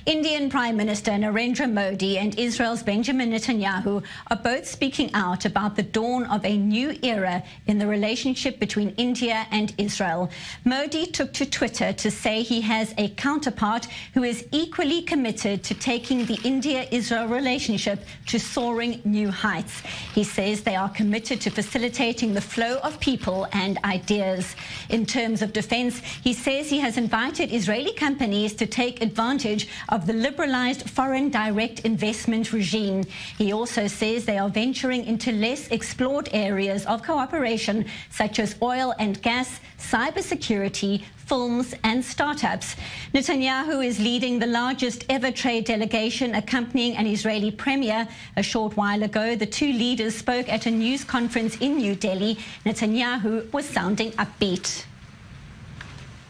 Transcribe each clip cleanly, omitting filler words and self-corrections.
Indian Prime Minister Narendra Modi and Israel's Benjamin Netanyahu are both speaking out about the dawn of a new era in the relationship between India and Israel. Modi took to Twitter to say he has a counterpart who is equally committed to taking the India-Israel relationship to soaring new heights. He says they are committed to facilitating the flow of people and ideas. In terms of defense, he says he has invited Israeli companies to take advantage of the liberalized foreign direct investment regime. He also says they are venturing into less explored areas of cooperation, such as oil and gas, cybersecurity, films and startups. Netanyahu is leading the largest ever trade delegation accompanying an Israeli premier. A short while ago, the two leaders spoke at a news conference in New Delhi. Netanyahu was sounding upbeat.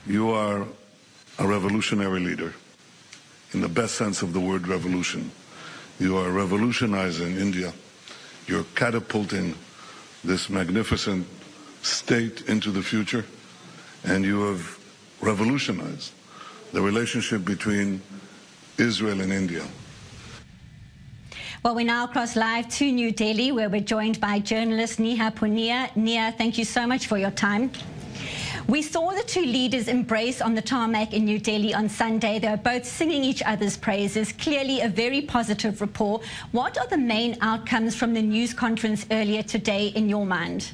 You are a revolutionary leader, in the best sense of the word revolution. You are revolutionizing India. You're catapulting this magnificent state into the future, and you have revolutionized the relationship between Israel and India. Well, we now cross live to New Delhi, where we're joined by journalist Neha Punia. Neha, thank you so much for your time. We saw the two leaders embrace on the tarmac in New Delhi on Sunday. They were both singing each other's praises, clearly a very positive rapport. What are the main outcomes from the news conference earlier today in your mind?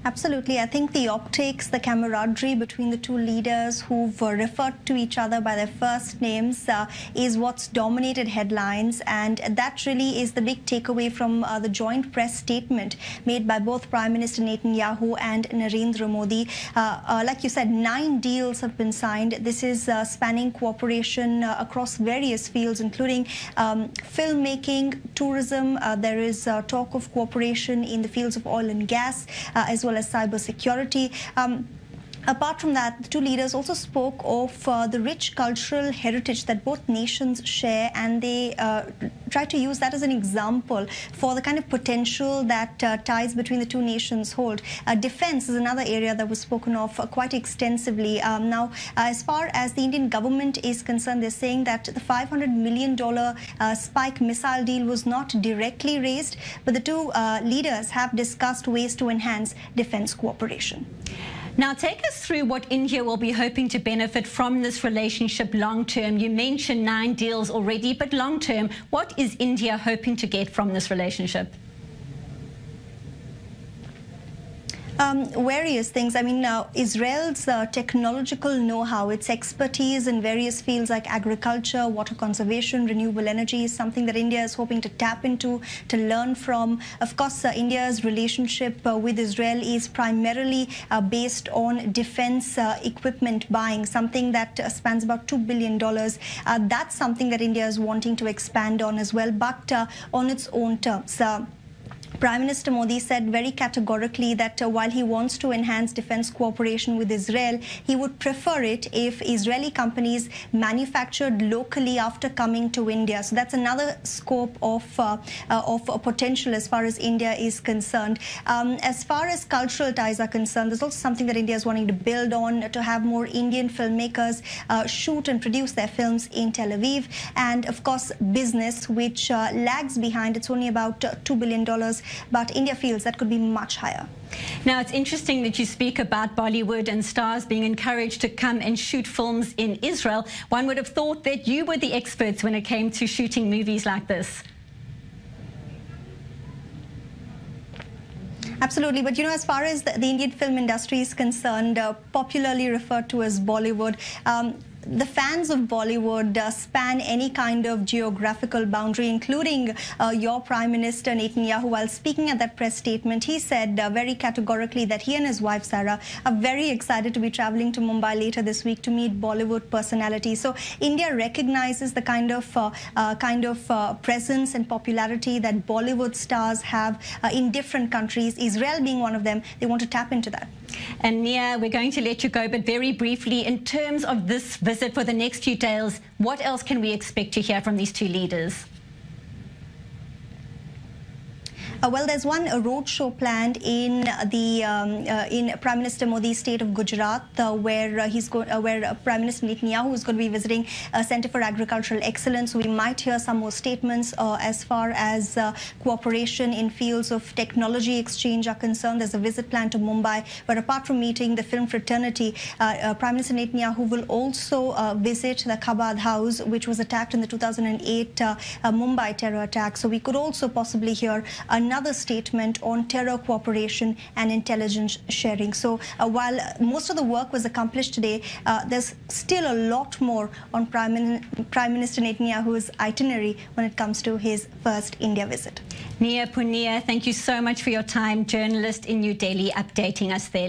Absolutely. I think the optics, the camaraderie between the two leaders who've referred to each other by their first names is what's dominated headlines. And that really is the big takeaway from the joint press statement made by both Prime Minister Netanyahu and Narendra Modi. Like you said, 9 deals have been signed. This is spanning cooperation across various fields, including filmmaking, tourism. There is talk of cooperation in the fields of oil and gas, as well as cybersecurity. Apart from that, the two leaders also spoke of the rich cultural heritage that both nations share, and they try to use that as an example for the kind of potential that ties between the two nations hold. Defense is another area that was spoken of quite extensively. Now, as far as the Indian government is concerned, they're saying that the $500 million Spike missile deal was not directly raised, but the two leaders have discussed ways to enhance defense cooperation. Now, take us through what India will be hoping to benefit from this relationship long term. You mentioned 9 deals already, but long term, what is India hoping to get from this relationship? Various things. I mean, Israel's technological know-how, its expertise in various fields like agriculture, water conservation, renewable energy is something that India is hoping to tap into, to learn from. Of course, India's relationship with Israel is primarily based on defense equipment buying, something that spans about $2 billion. That's something that India is wanting to expand on as well, but on its own terms. Prime Minister Modi said very categorically that while he wants to enhance defense cooperation with Israel, he would prefer it if Israeli companies manufactured locally after coming to India. So that's another scope of potential as far as India is concerned. As far as cultural ties are concerned, there's also something that India is wanting to build on, to have more Indian filmmakers shoot and produce their films in Tel Aviv. And of course, business, which lags behind. It's only about $2 billion. But India feels that could be much higher. Now, it's interesting that you speak about Bollywood and stars being encouraged to come and shoot films in Israel. One would have thought that you were the experts when it came to shooting movies like this. Absolutely. But, you know, as far as the Indian film industry is concerned, popularly referred to as Bollywood, the fans of Bollywood span any kind of geographical boundary, including your Prime Minister Netanyahu. While speaking at that press statement, he said very categorically that he and his wife Sarah are very excited to be traveling to Mumbai later this week to meet Bollywood personalities. So India recognizes the kind of presence and popularity that Bollywood stars have in different countries, Israel being one of them. They want to tap into that. And Nia, we're going to let you go, but very briefly, in terms of this visit for the next few days, what else can we expect to hear from these two leaders? Well, there's one roadshow planned in Prime Minister Modi's state of Gujarat, where Prime Minister Netanyahu is going to be visiting a Center for Agricultural Excellence. So we might hear some more statements as far as cooperation in fields of technology exchange are concerned. There's a visit planned to Mumbai, but apart from meeting the film fraternity, Prime Minister Netanyahu will also visit the Chabad House, which was attacked in the 2008 Mumbai terror attack. So we could also possibly hear another statement on terror cooperation and intelligence sharing. So while most of the work was accomplished today, there's still a lot more on Prime Minister Netanyahu's itinerary when it comes to his first India visit. Nia Punia, thank you so much for your time, journalist in New Delhi, updating us there.